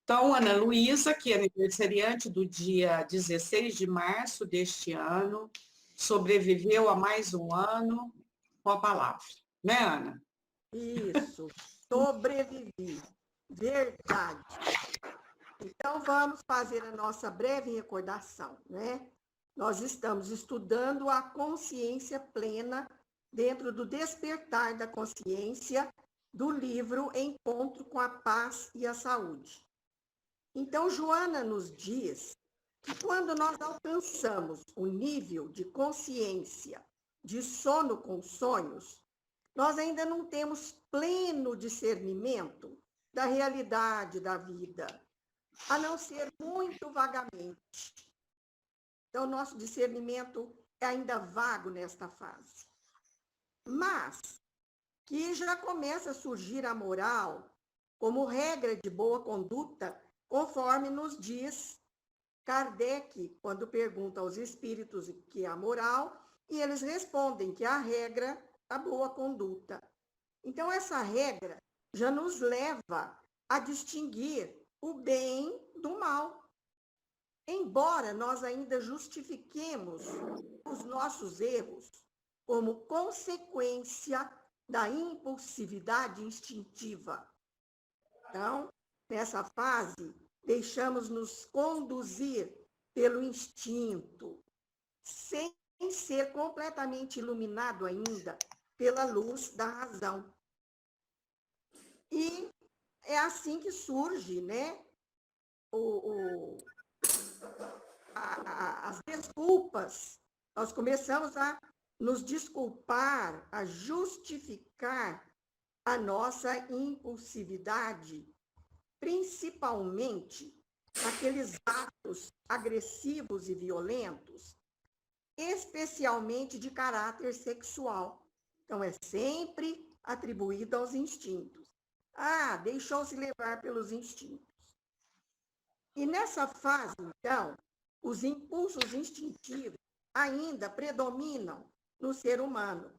Então, Ana Luísa, que é aniversariante do dia 16 de março deste ano, sobreviveu a mais um ano com a palavra, né, Ana? Isso, sobrevivi. Verdade. Então, vamos fazer a nossa breve recordação, né? Nós estamos estudando a consciência plena dentro do despertar da consciência do livro Encontro com a Paz e a Saúde. Então, Joana nos diz que quando nós alcançamos o nível de consciência de sono com sonhos, nós ainda não temos pleno discernimento da realidade da vida, a não ser muito vagamente. Então, nosso discernimento é ainda vago nesta fase. Mas que já começa a surgir a moral como regra de boa conduta, conforme nos diz Kardec, quando pergunta aos espíritos o que é a moral, e eles respondem que é a regra da boa conduta. Então, essa regra já nos leva a distinguir o bem do mal. Embora nós ainda justifiquemos os nossos erros como consequência da impulsividade instintiva. Então, nessa fase, deixamos-nos conduzir pelo instinto, sem ser completamente iluminado ainda pela luz da razão. E é assim que surge, né, as desculpas. Nós começamos a nos desculpar, a justificar a nossa impulsividade, principalmente aqueles atos agressivos e violentos, especialmente de caráter sexual. Então, é sempre atribuído aos instintos. Ah, deixou-se levar pelos instintos. E nessa fase, então, os impulsos instintivos ainda predominam no ser humano.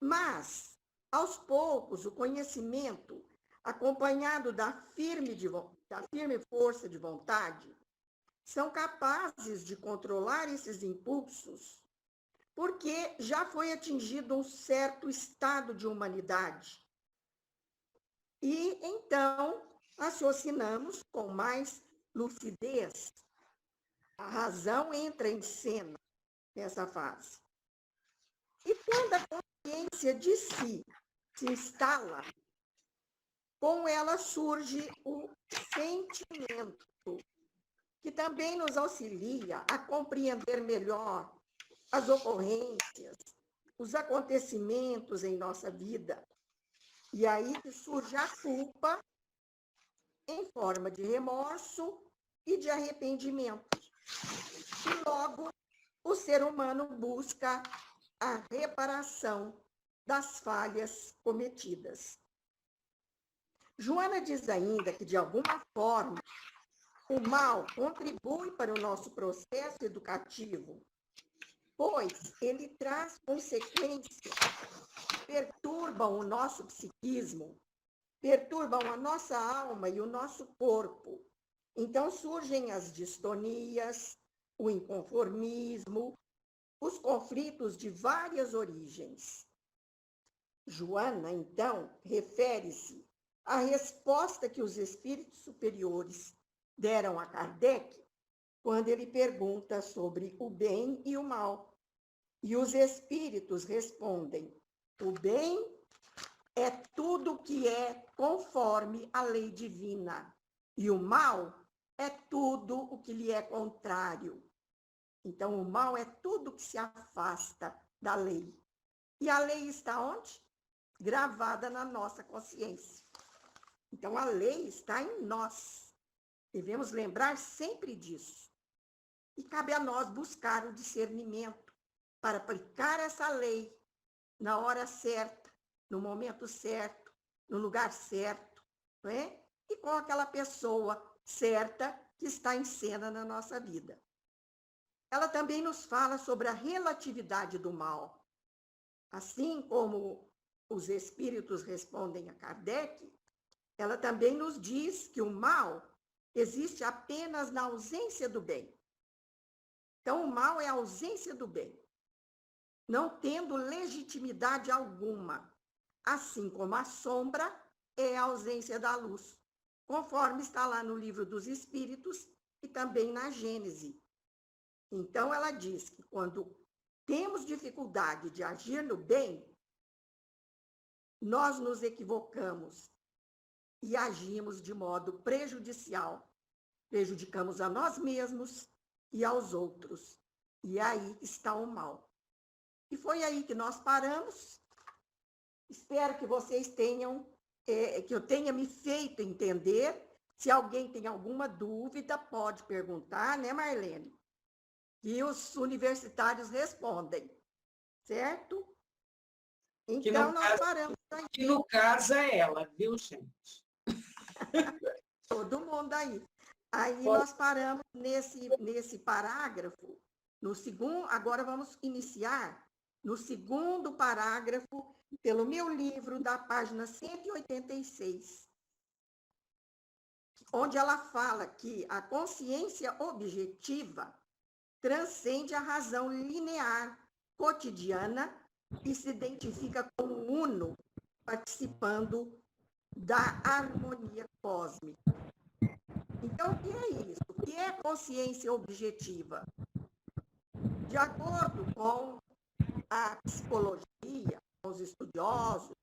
Mas, aos poucos, o conhecimento, acompanhado da firme força de vontade, são capazes de controlar esses impulsos, porque já foi atingido um certo estado de humanidade. E, então, raciocinamos com mais lucidez. A razão entra em cena nessa fase. E quando a consciência de si se instala, com ela surge o sentimento, que também nos auxilia a compreender melhor as ocorrências, os acontecimentos em nossa vida. E aí que surge a culpa em forma de remorso e de arrependimento. E logo o ser humano busca a reparação das falhas cometidas. Joana diz ainda que, de alguma forma, o mal contribui para o nosso processo educativo, pois ele traz consequências que perturbam o nosso psiquismo, perturbam a nossa alma e o nosso corpo. Então surgem as distonias, o inconformismo, os conflitos de várias origens. Joana, então, refere-se à resposta que os espíritos superiores deram a Kardec quando ele pergunta sobre o bem e o mal. E os espíritos respondem: o bem é tudo que é conforme a lei divina, e o mal é tudo o que lhe é contrário. Então, o mal é tudo que se afasta da lei. E a lei está onde? Gravada na nossa consciência. Então, a lei está em nós. Devemos lembrar sempre disso. E cabe a nós buscar o discernimento para aplicar essa lei na hora certa, no momento certo, no lugar certo, não é? E com aquela pessoa certa que está em cena na nossa vida. Ela também nos fala sobre a relatividade do mal. Assim como os espíritos respondem a Kardec, ela também nos diz que o mal existe apenas na ausência do bem. Então, o mal é a ausência do bem, não tendo legitimidade alguma, assim como a sombra é a ausência da luz, conforme está lá no Livro dos Espíritos e também na Gênese. Então, ela diz que quando temos dificuldade de agir no bem, nós nos equivocamos e agimos de modo prejudicial, prejudicamos a nós mesmos e aos outros. E aí está o mal. E foi aí que nós paramos. Espero que vocês tenham, que eu tenha me feito entender. Se alguém tem alguma dúvida, pode perguntar, né, Marlene? E os universitários respondem, certo? Então, nós paramos aí. Que no caso é ela, viu, gente? Todo mundo aí. Aí nós paramos nesse parágrafo, no segundo, agora vamos iniciar no segundo parágrafo, pelo meu livro, da página 186, onde ela fala que a consciência objetiva transcende a razão linear, cotidiana, e se identifica com o uno, participando da harmonia cósmica. Então, o que é isso? O que é consciência objetiva? De acordo com a psicologia, com os estudiosos,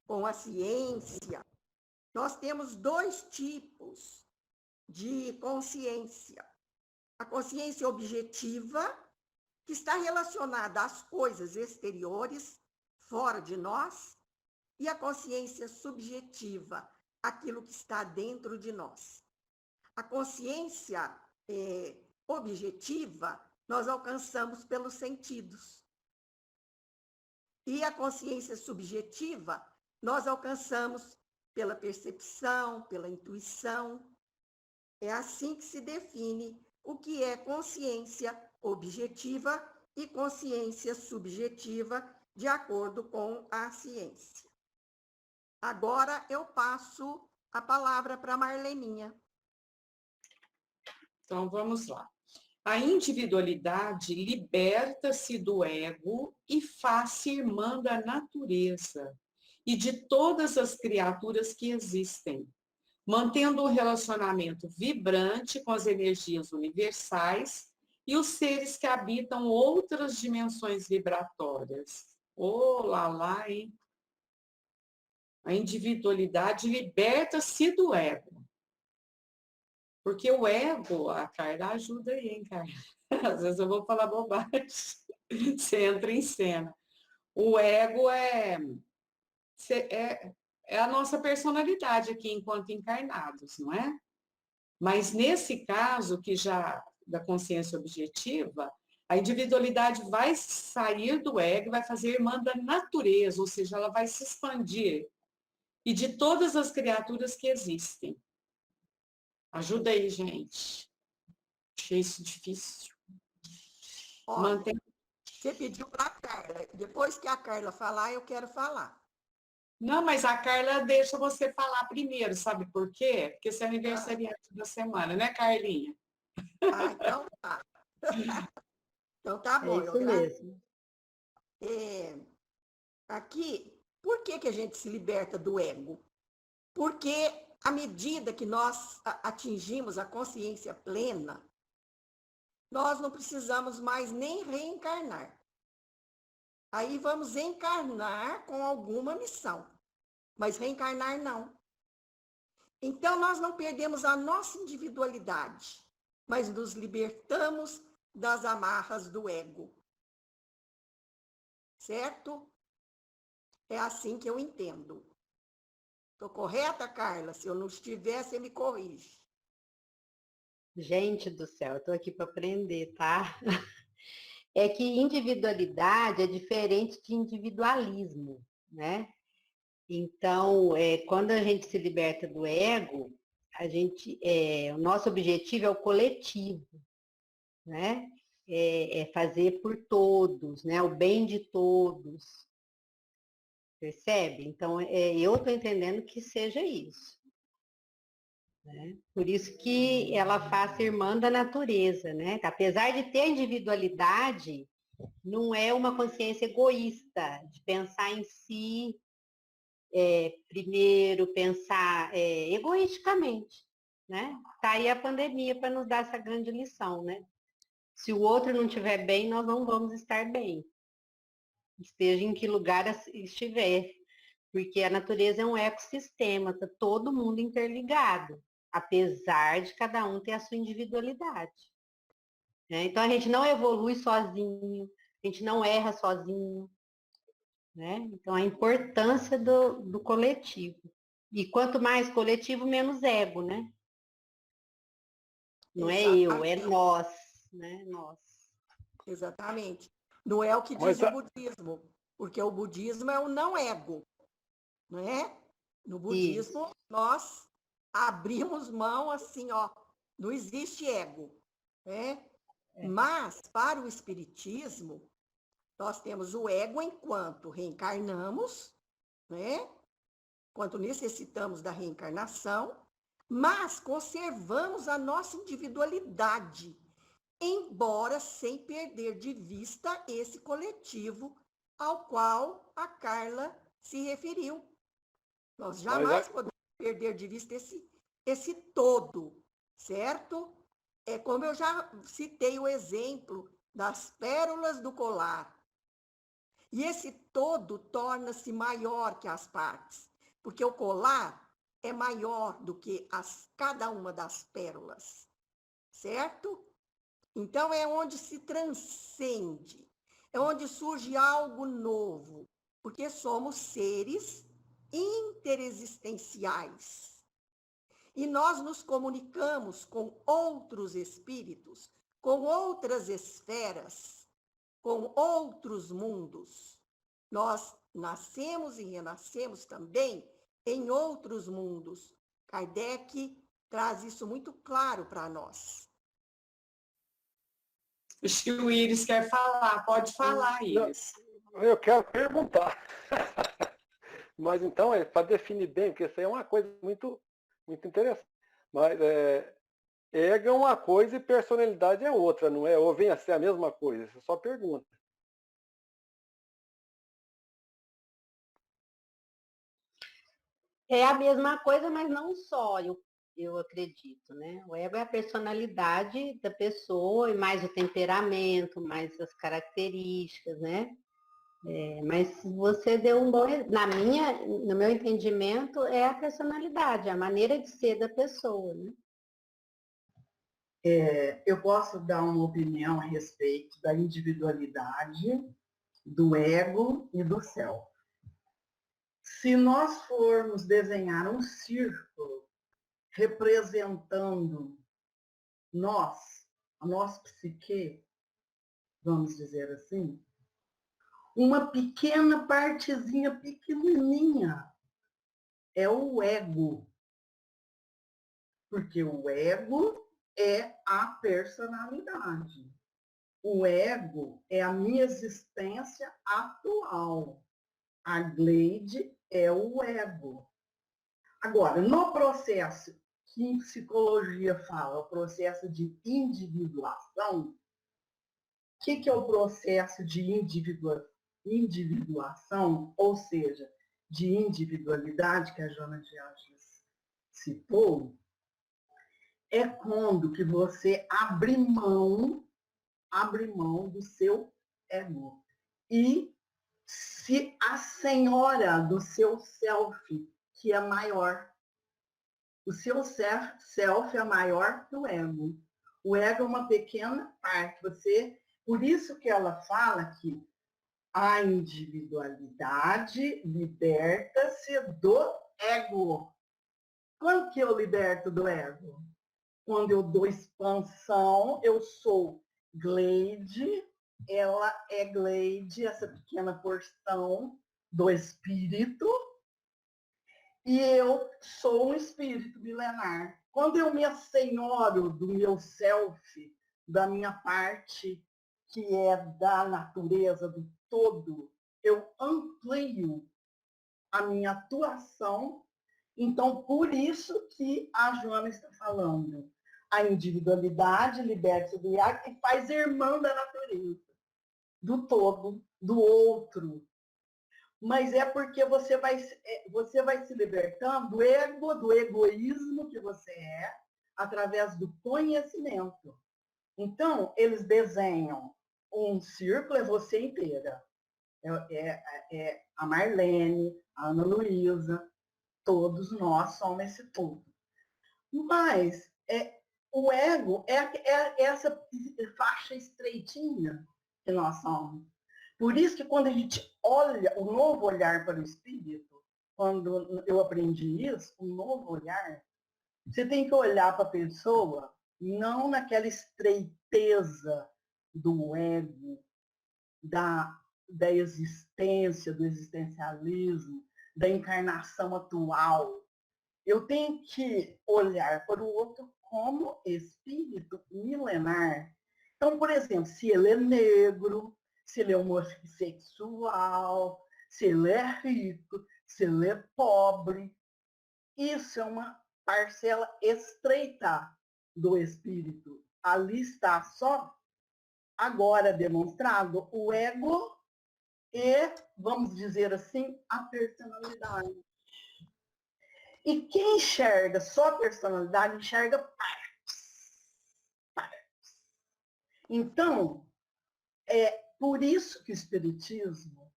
com a ciência, nós temos dois tipos de consciência. A consciência objetiva, que está relacionada às coisas exteriores, fora de nós, e a consciência subjetiva, aquilo que está dentro de nós. A consciência objetiva nós alcançamos pelos sentidos. E a consciência subjetiva nós alcançamos pela percepção, pela intuição. É assim que se define o que é consciência objetiva e consciência subjetiva, de acordo com a ciência. Agora eu passo a palavra para a Marleninha. Então, vamos lá. A individualidade liberta-se do ego e faz-se irmã da natureza e de todas as criaturas que existem, mantendo um relacionamento vibrante com as energias universais e os seres que habitam outras dimensões vibratórias. Oh, lá, lá, hein? A individualidade liberta-se do ego. Porque o ego, a Carla ajuda aí, hein, Carla? Às vezes eu vou falar bobagem. Você entra em cena. O ego é a nossa personalidade aqui enquanto encarnados, não é? Mas nesse caso, que já da consciência objetiva, a individualidade vai sair do ego, vai fazer irmã da natureza, ou seja, ela vai se expandir. E de todas as criaturas que existem. Ajuda aí, gente. Achei isso difícil. Olha, você pediu para a Carla. Depois que a Carla falar, eu quero falar. Não, mas a Carla deixa você falar primeiro, sabe por quê? Porque você é aniversariante da semana, né, Carlinha? Ah, então tá. Então tá bom. É isso mesmo. Aqui, por que a gente se liberta do ego? Porque à medida que nós atingimos a consciência plena, nós não precisamos mais nem reencarnar. Aí vamos encarnar com alguma missão, mas reencarnar não. Então nós não perdemos a nossa individualidade, mas nos libertamos das amarras do ego. Certo? É assim que eu entendo. Estou correta, Carla? Se eu não estiver, você me corrige. Gente do céu, eu estou aqui para aprender, tá? É que individualidade é diferente de individualismo, né? Então, quando a gente se liberta do ego, o nosso objetivo é o coletivo, né? É fazer por todos, né? O bem de todos. Percebe? Então, eu estou entendendo que seja isso. né? Por isso que ela faz irmã da natureza, né? Apesar de ter individualidade, não é uma consciência egoísta, de pensar em si, primeiro, pensar egoisticamente, né? Tá aí a pandemia para nos dar essa grande lição, né? Se o outro não estiver bem, nós não vamos estar bem, esteja em que lugar estiver, porque a natureza é um ecossistema, está todo mundo interligado, apesar de cada um ter a sua individualidade, né? Então a gente não evolui sozinho, a gente não erra sozinho, né? Então a importância do coletivo. E quanto mais coletivo, menos ego, né? Não é eu, é Exatamente, nós, né? Nós. exatamente. Não é o que diz Mas, o budismo, porque o budismo é o não ego, não é? No Isso. budismo, nós abrimos mão assim, ó, não existe ego, né? Mas, para o espiritismo, nós temos o ego enquanto reencarnamos, né? Quanto necessitamos da reencarnação, mas conservamos a nossa individualidade, embora sem perder de vista esse coletivo ao qual a Carla se referiu. Nós mas, jamais podemos perder de vista esse todo, certo? É como eu já citei o exemplo das pérolas do colar. E esse todo torna-se maior que as partes, porque o colar é maior do que cada uma das pérolas, certo? Então é onde se transcende, é onde surge algo novo, porque somos seres interexistenciais. E nós nos comunicamos com outros espíritos, com outras esferas, com outros mundos. Nós nascemos e renascemos também em outros mundos. Kardec traz isso muito claro para nós. Acho que o Iris quer falar. Pode falar, Iris. eu quero perguntar. Mas então, para definir bem, porque isso aí é uma coisa muito, muito interessante. Mas ego é uma coisa e personalidade é outra, não é? Ou vem a ser a mesma coisa? Isso é só pergunta. É a mesma coisa, mas não só, eu acredito, né? O ego é a personalidade da pessoa, e mais o temperamento, mais as características, né? Mas você deu um bom. No meu entendimento, é a personalidade, a maneira de ser da pessoa, né? Eu posso dar uma opinião a respeito da individualidade, do ego e do self. Se nós formos desenhar um círculo representando nós, a nossa psique, vamos dizer assim, uma pequena partezinha pequenininha é o ego. Porque o ego é a personalidade. O ego é a minha existência atual. A Gleide é o ego. Agora, no processo que em psicologia fala, o processo de individuação, o que é o processo de individuação, ou seja, de individualidade, que a Joana de Ângeles citou, é quando que você abre mão do seu ego e se a senhora do seu self, que é maior. O seu self é maior que o ego. O ego é uma pequena parte. Por isso que ela fala que a individualidade liberta-se do ego. Quando que eu liberto do ego? Quando eu dou expansão, eu sou Gleide, ela é Gleide, essa pequena porção do espírito, e eu sou um espírito milenar. Quando eu me assenhoro do meu self, da minha parte, que é da natureza, do todo, eu amplio a minha atuação Então, por isso que a Joana está falando. A individualidade liberta do ego e faz irmã da natureza, do todo, do outro. Mas é porque você vai se libertando do egoísmo que você é, através do conhecimento. Então, eles desenham um círculo, é você inteira. É a Marlene, a Ana Luísa, todos nós somos esse tudo. Mas o ego é essa faixa estreitinha que nós somos. Por isso que quando a gente olha o novo olhar para o espírito, quando eu aprendi isso, o novo olhar, você tem que olhar para a pessoa não naquela estreiteza do ego, da existência, do existencialismo, da encarnação atual. Eu tenho que olhar para o outro como espírito milenar. Então, por exemplo, se ele é negro, se ele é homossexual, se ele é rico, se ele é pobre, isso é uma parcela estreita do espírito. Ali está só agora demonstrado o ego e, vamos dizer assim, a personalidade. E quem enxerga só a personalidade, enxerga partes. Então, é por isso que o Espiritismo,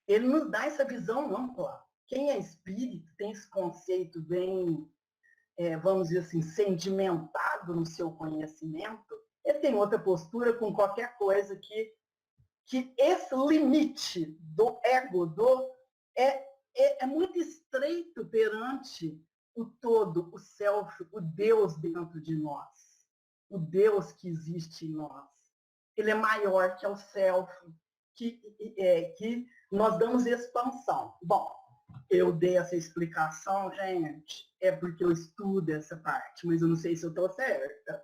ele nos dá essa visão ampla. Quem é espírito tem esse conceito bem, vamos dizer assim, sedimentado no seu conhecimento, ele tem outra postura com qualquer coisa que esse limite do ego é muito estreito perante o todo, o self, o Deus dentro de nós, o Deus que existe em nós. Ele é maior que o self, que nós damos expansão. Bom, eu dei essa explicação, gente, é porque eu estudo essa parte, mas eu não sei se eu estou certa.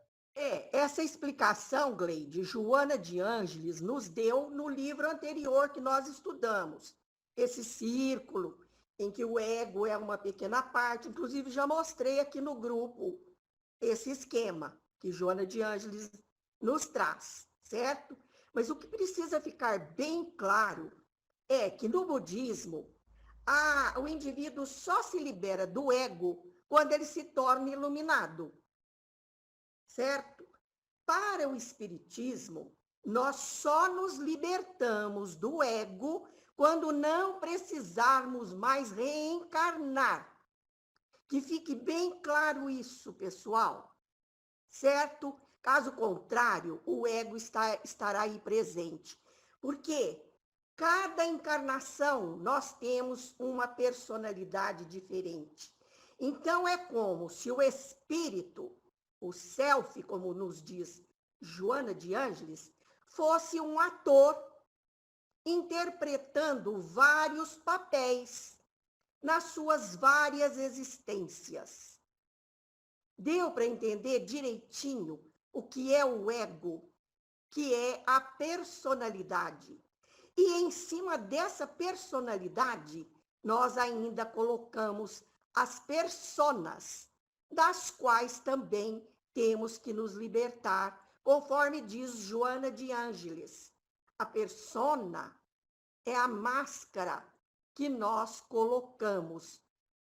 Essa explicação, Gleide, Joana de Ângeles nos deu no livro anterior que nós estudamos. Esse círculo em que o ego é uma pequena parte, inclusive já mostrei aqui no grupo esse esquema que Joana de Ângeles nos traz, certo? Mas o que precisa ficar bem claro é que no budismo, o indivíduo só se libera do ego quando ele se torna iluminado. Certo? Para o Espiritismo, nós só nos libertamos do ego quando não precisarmos mais reencarnar. Que fique bem claro isso, pessoal. Certo? Caso contrário, o ego estará aí presente. Porque cada encarnação nós temos uma personalidade diferente. Então, é como se o espírito, o self, como nos diz Joana de Ângeles, fosse um ator interpretando vários papéis nas suas várias existências. Deu para entender direitinho o que é o ego, que é a personalidade. E em cima dessa personalidade, nós ainda colocamos as personas, das quais também temos que nos libertar, conforme diz Joana de Ângeles. A persona é a máscara que nós colocamos,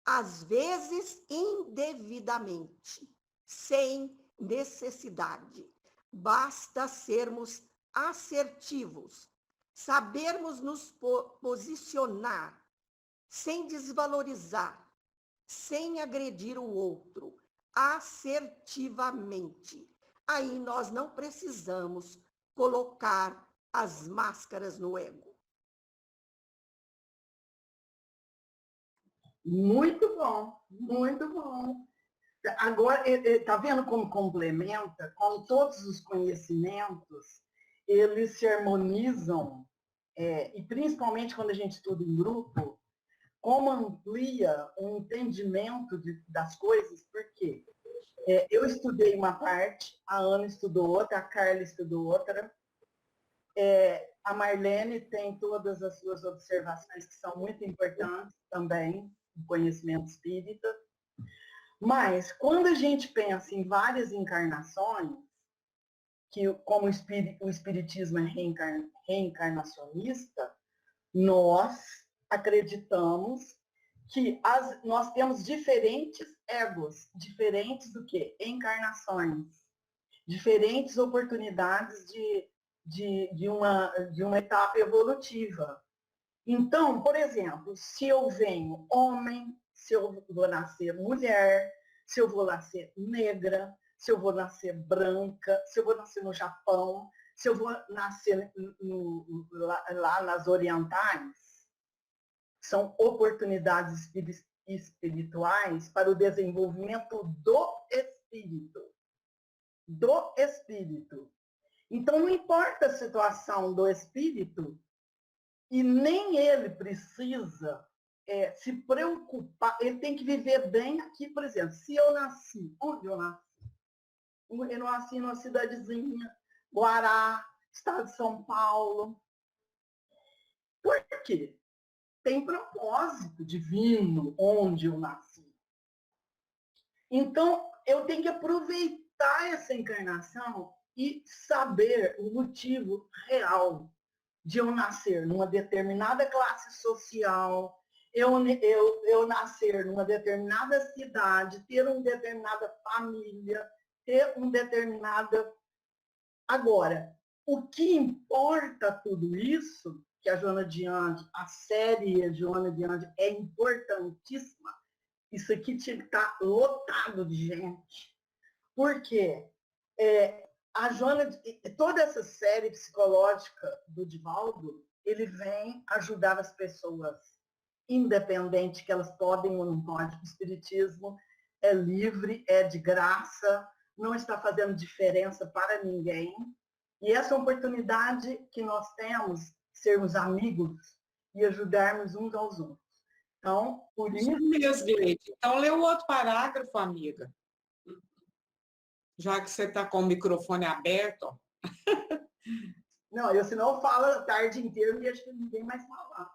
às vezes indevidamente, sem necessidade. Basta sermos assertivos, sabermos nos posicionar, sem desvalorizar, sem agredir o outro, assertivamente. Aí nós não precisamos colocar as máscaras no ego. Muito bom, muito bom. Agora, está vendo como complementa? Com todos os conhecimentos, eles se harmonizam, e principalmente quando a gente estuda em grupo, como amplia o entendimento das coisas, porque eu estudei uma parte, a Ana estudou outra, a Carla estudou outra, a Marlene tem todas as suas observações que são muito importantes também, o conhecimento espírita. Mas, quando a gente pensa em várias encarnações, que como o espiritismo é reencarnacionista, nós acreditamos que nós temos diferentes egos, diferentes do que? Encarnações, diferentes oportunidades de uma etapa evolutiva. Então, por exemplo, se eu venho homem, se eu vou nascer mulher, se eu vou nascer negra, se eu vou nascer branca, se eu vou nascer no Japão, se eu vou nascer lá nas orientais, são oportunidades espirituais para o desenvolvimento do espírito. Do espírito. Então, não importa a situação do espírito, e nem ele precisa se preocupar, ele tem que viver bem aqui, por exemplo, se eu nasci, onde eu nasci? Eu nasci numa cidadezinha, Guará, estado de São Paulo. Por quê? Tem propósito divino onde eu nasci. Então, eu tenho que aproveitar essa encarnação e saber o motivo real de eu nascer numa determinada classe social, eu nascer numa determinada cidade, ter uma determinada família, ter uma determinada... Agora, o que importa tudo isso, que a Joana de Ângeles, a série Joana de Ângeles é importantíssima, isso aqui tinha que estar lotado de gente. Por quê? A Joana, toda essa série psicológica do Divaldo, ele vem ajudar as pessoas, independente que elas podem ou não podem. O espiritismo é livre, é de graça, não está fazendo diferença para ninguém. E essa oportunidade que nós temos, sermos amigos e ajudarmos uns aos outros. Então, por isso... Mesmo, Gleide. Então, lê o outro parágrafo, amiga. Já que você está com o microfone aberto. Ó. Não, eu senão falo a tarde inteira e acho que ninguém mais fala.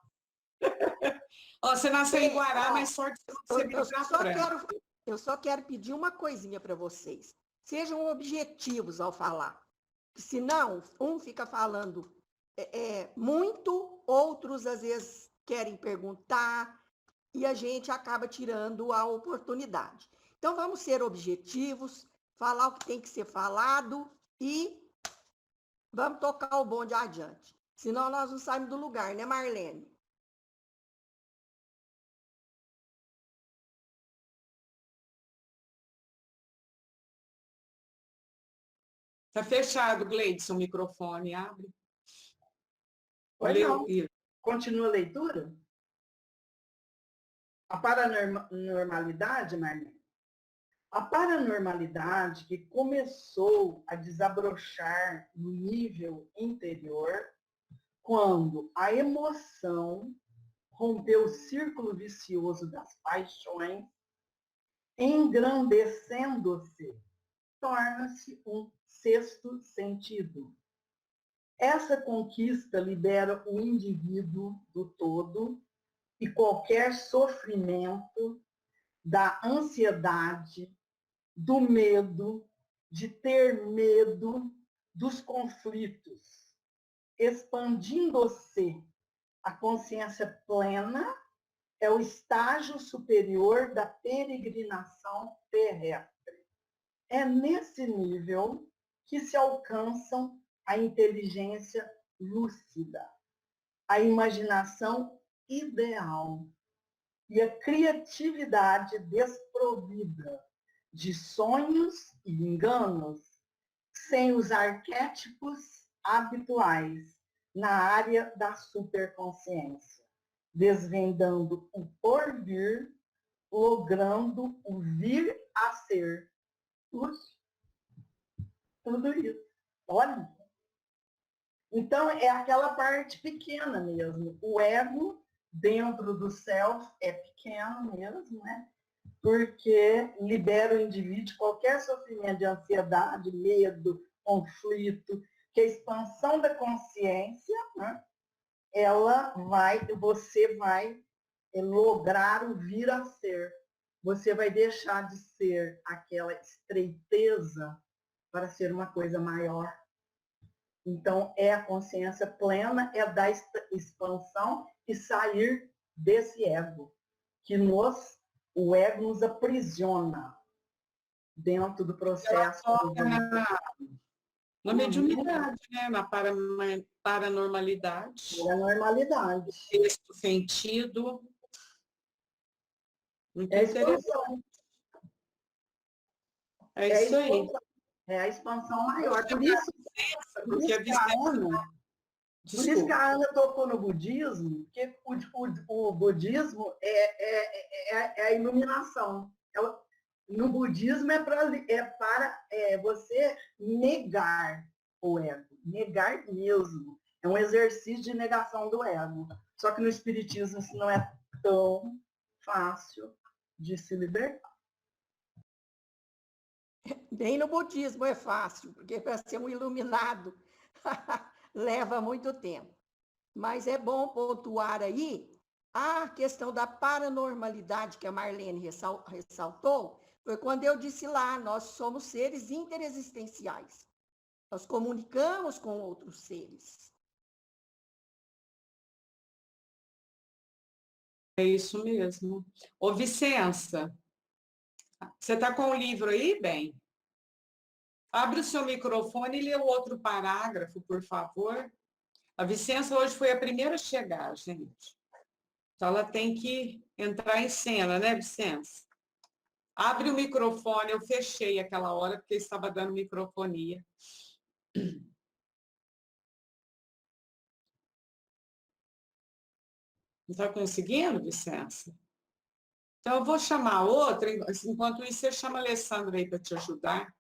Ó, você nasceu em Guará, mas sorte você eu só quero pedir uma coisinha para vocês. Sejam objetivos ao falar. Senão, um fica falando muito, outros às vezes querem perguntar e a gente acaba tirando a oportunidade. Então, vamos ser objetivos, falar o que tem que ser falado e vamos tocar o bonde adiante. Senão, nós não saímos do lugar, né, Marlene? Está fechado, Gleide, seu microfone. Abre. Não. Continua a leitura? A paranormalidade, Marlene? A paranormalidade que começou a desabrochar no nível interior quando a emoção rompeu o círculo vicioso das paixões, engrandecendo-se, torna-se um sexto sentido. Essa conquista libera o indivíduo do todo e qualquer sofrimento da ansiedade, do medo, de ter medo dos conflitos, expandindo-se. A consciência plena é o estágio superior da peregrinação terrestre. É nesse nível que se alcançam a inteligência lúcida, a imaginação ideal e a criatividade desprovida de sonhos e enganos, sem os arquétipos habituais na área da superconsciência, desvendando o porvir, logrando o vir a ser. Tudo isso. Olha. Então, é aquela parte pequena mesmo. O ego dentro do self é pequeno mesmo, né? Porque libera o indivíduo de qualquer sofrimento de ansiedade, medo, conflito, que a expansão da consciência, né? Você vai lograr o vir a ser. Você vai deixar de ser aquela estreiteza para ser uma coisa maior. Então, é a consciência plena, é da expansão e sair desse ego, que o ego nos aprisiona dentro do processo. Na mediunidade, né? Na paranormalidade. É a normalidade. Sexto sentido. Muito É a interessante. expansão. É isso aí. É a expansão maior. Por isso que a Ana tocou no budismo, porque o budismo é a iluminação. No budismo é para você negar o ego, negar mesmo. É um exercício de negação do ego. Só que no espiritismo isso não é tão fácil de se libertar. Nem no budismo é fácil, porque para ser um iluminado leva muito tempo. Mas é bom pontuar aí a questão da paranormalidade que a Marlene ressaltou, foi quando eu disse lá, nós somos seres interexistenciais. Nós comunicamos com outros seres. É isso mesmo. Ô, Vicença, você está com o livro aí, bem? Abre o seu microfone e lê o outro parágrafo, por favor. A Vicença hoje foi a primeira a chegar, gente. Então, ela tem que entrar em cena, né, Vicença? Abre o microfone, eu fechei aquela hora, porque estava dando microfonia. Não está conseguindo, Vicença? Então, eu vou chamar outra, enquanto isso, você chama a Alessandra aí para te ajudar.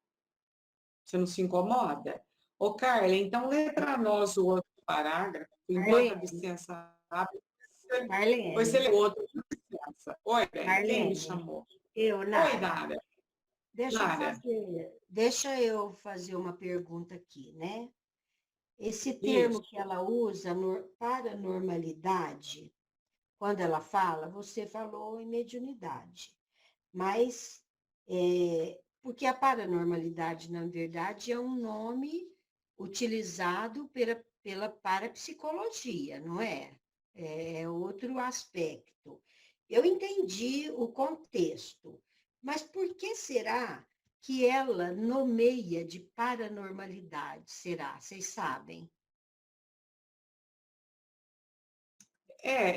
Você não se incomoda? Ô, Carla, então lê para nós o outro parágrafo, enquanto a Vicença abre. Depois você lê o outro, Vicença. Oi, bem, quem me chamou? Eu, Nara. Oi, Nara. Deixa eu fazer uma pergunta aqui, né? Esse termo que ela usa, paranormalidade, quando ela fala, você falou em mediunidade, mas porque a paranormalidade, na verdade, é um nome utilizado pela parapsicologia, não é? É outro aspecto. Eu entendi o contexto, mas por que será que ela nomeia de paranormalidade? Será? Vocês sabem?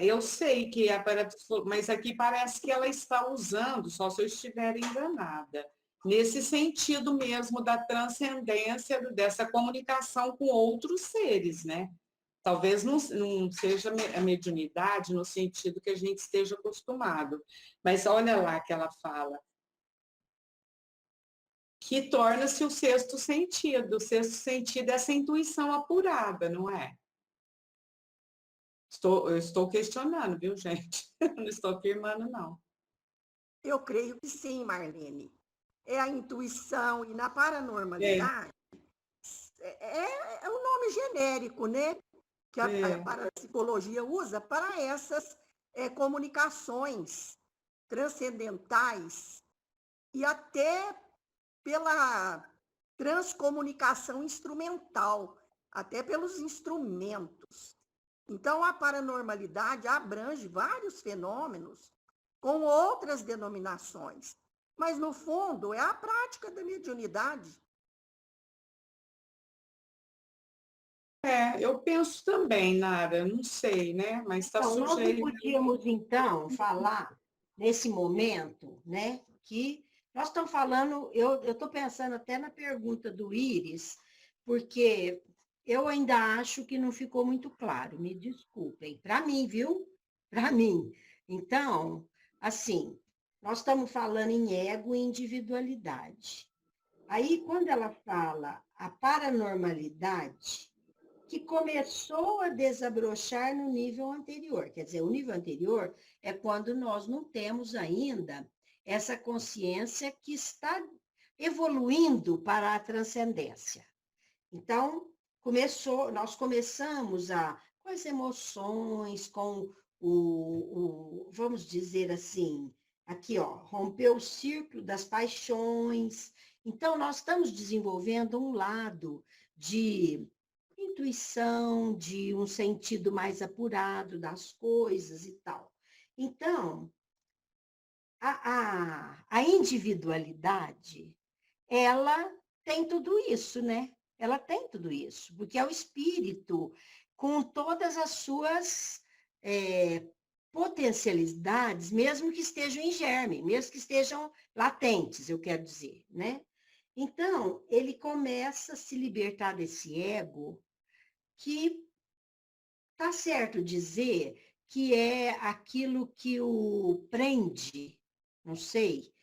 Eu sei que é parapsicologia, mas aqui parece que ela está usando, só se eu estiver enganada, nesse sentido mesmo da transcendência, dessa comunicação com outros seres, né? Talvez não seja a mediunidade no sentido que a gente esteja acostumado, mas olha lá que ela fala, que torna-se o sexto sentido. O sexto sentido é essa intuição apurada, não é? Eu estou questionando, viu, gente? Não estou afirmando, não. Eu creio que sim, Marlene. É a intuição, e na paranormalidade é um nome genérico, né? Que a parapsicologia usa para essas comunicações transcendentais e até pela transcomunicação instrumental, até pelos instrumentos. Então, a paranormalidade abrange vários fenômenos com outras denominações, mas, no fundo, é a prática da mediunidade. Eu penso também, Nara, não sei, né? Mas está sujeito. Nós não podíamos, então, falar nesse momento, né? Que nós estamos falando, eu estou pensando até na pergunta do Íris, porque eu ainda acho que não ficou muito claro, me desculpem. Para mim, viu? Para mim. Então, assim, nós estamos falando em ego e individualidade. Aí, quando ela fala a paranormalidade, que começou a desabrochar no nível anterior. Quer dizer, o nível anterior é quando nós não temos ainda essa consciência que está evoluindo para a transcendência. Então, nós começamos com as emoções, com vamos dizer assim, aqui, ó, romper o círculo das paixões. Então, nós estamos desenvolvendo um lado de intuição, de um sentido mais apurado das coisas e tal. Então, a individualidade, ela tem tudo isso, né? Ela tem tudo isso, porque é o espírito com todas as suas potencialidades, mesmo que estejam em germe, mesmo que estejam latentes, eu quero dizer, né? Então, ele começa a se libertar desse ego, que tá certo dizer que é aquilo que o prende, não sei,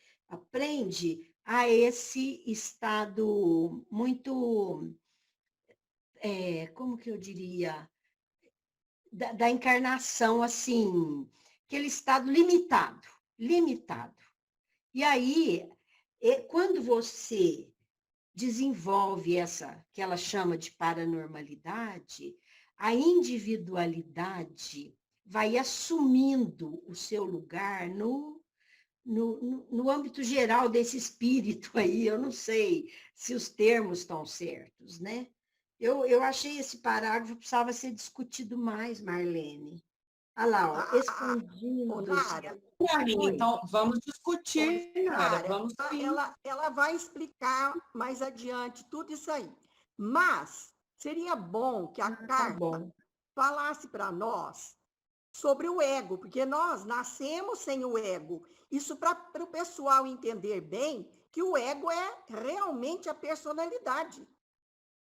prende a esse estado muito, como que eu diria, da encarnação, assim, aquele estado limitado, limitado. E aí, quando você desenvolve essa, que ela chama de paranormalidade, a individualidade vai assumindo o seu lugar no âmbito geral desse espírito aí, eu não sei se os termos estão certos, né? Eu achei esse parágrafo precisava ser discutido mais, Marlene. Olha lá, ó, expandindo. Nara, Então, vamos discutir, Nara, Nara, vamos sim. ela vai explicar mais adiante tudo isso aí. Mas seria bom que a Tá Carla bom. falasse para nós sobre o ego, porque nós nascemos sem o ego. Isso para o pessoal entender bem que o ego é realmente a personalidade.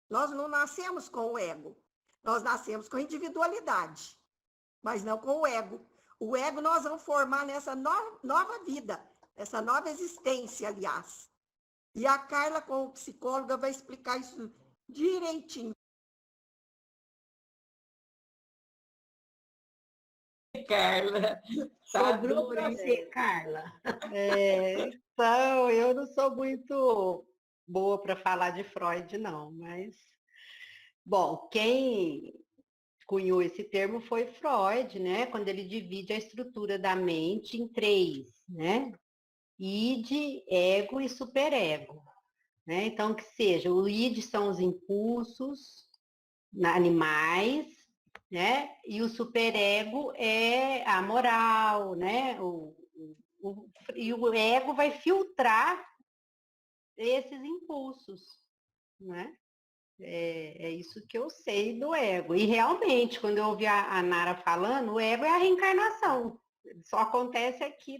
Nós não nascemos com o ego, nós nascemos com a individualidade, mas não com o ego. O ego nós vamos formar nessa nova vida, essa nova existência, aliás. E a Carla, como psicóloga, vai explicar isso direitinho. Carla. Sobrou para você, Carla. Então, eu não sou muito boa para falar de Freud, não, mas, bom, quem cunhou esse termo foi Freud, né? Quando ele divide a estrutura da mente em três, né? Id, ego e superego, né? Então, que seja, o id são os impulsos animais, né? E o superego é a moral, né? E o ego vai filtrar esses impulsos, né? É isso que eu sei do ego. E realmente, quando eu ouvi a Nara falando, o ego é a reencarnação. Só acontece aqui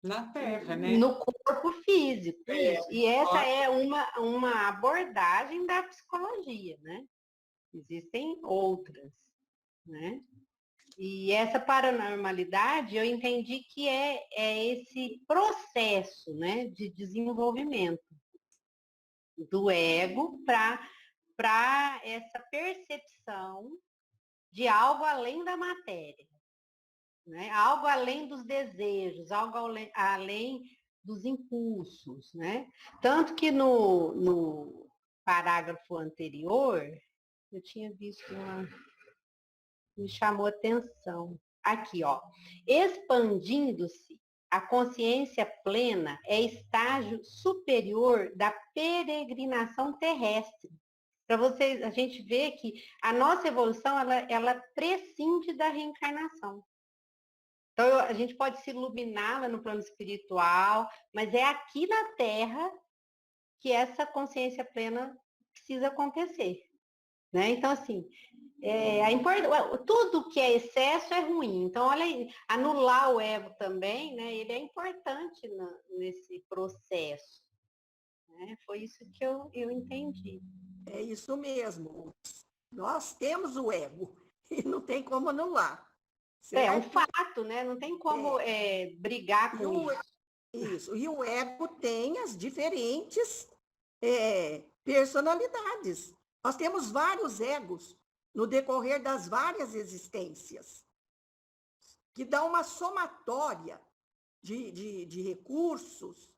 Na Terra, né? no corpo físico, isso. E essa é uma abordagem da psicologia, né? Existem outras, né? E essa paranormalidade, eu entendi que é esse processo, né, de desenvolvimento do ego para essa percepção de algo além da matéria, né? Algo além dos desejos, algo além dos impulsos, né? Tanto que no parágrafo anterior, eu tinha visto me chamou atenção. Aqui, ó. Expandindo-se, a consciência plena é estágio superior da peregrinação terrestre. Para vocês, a gente vê que a nossa evolução, ela prescinde da reencarnação. Então, a gente pode se iluminar lá no plano espiritual, mas é aqui na Terra que essa consciência plena precisa acontecer. Né? Então, assim, tudo que é excesso é ruim. Então, olha aí, anular o ego também, né? Ele é importante nesse processo. Né? Foi isso que eu entendi. É isso mesmo. Nós temos o ego e não tem como anular. Certo? É um Certo? fato, né? Não tem como brigar com isso. Isso. E o ego tem as diferentes personalidades. Nós temos vários egos no decorrer das várias existências, que dá uma somatória de recursos,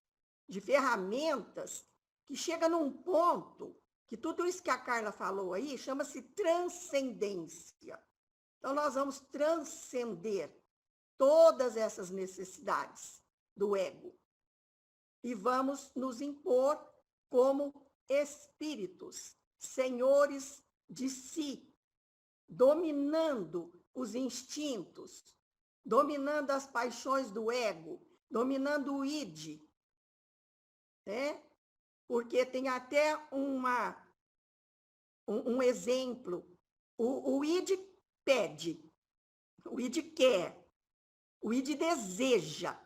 de ferramentas, que chega num ponto que tudo isso que a Carla falou aí chama-se transcendência. Então, nós vamos transcender todas essas necessidades do ego e vamos nos impor como espíritos, senhores de si, dominando os instintos, dominando as paixões do ego, dominando o id, né? Porque tem até um exemplo. O id pede, o id quer, o id deseja,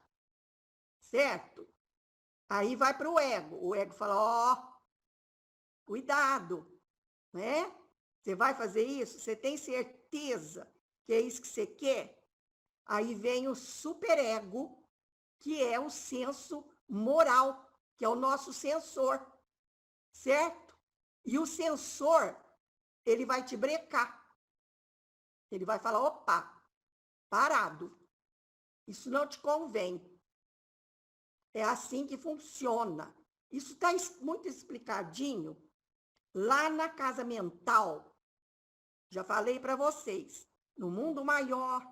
certo? Aí vai para o ego fala, ó, cuidado, né? Você vai fazer isso? Você tem certeza que é isso que você quer? Aí vem o superego, que é o senso moral, que é o nosso sensor, certo? E o sensor, ele vai te brecar. Ele vai falar, opa, parado. Isso não te convém. É assim que funciona. Isso está muito explicadinho lá na casa mental. Já falei para vocês. No Mundo Maior,